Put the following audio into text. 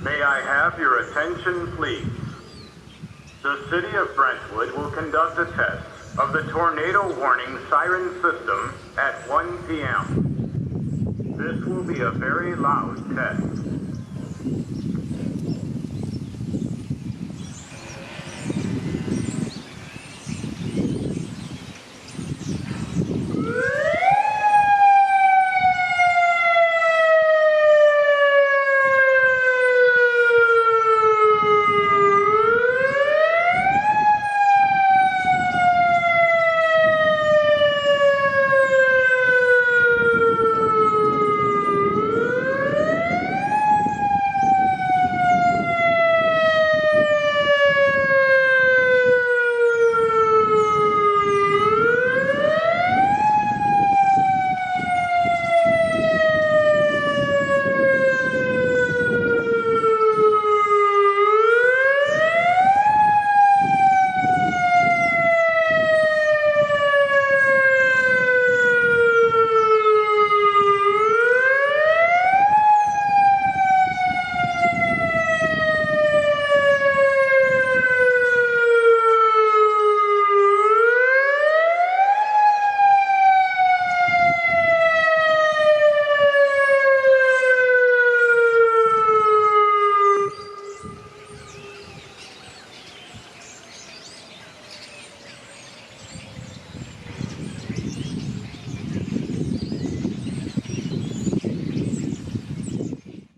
May I have your attention, please? The city of Brentwood will conduct a test of the tornado warning siren system at 1 p.m. This will be a very loud test.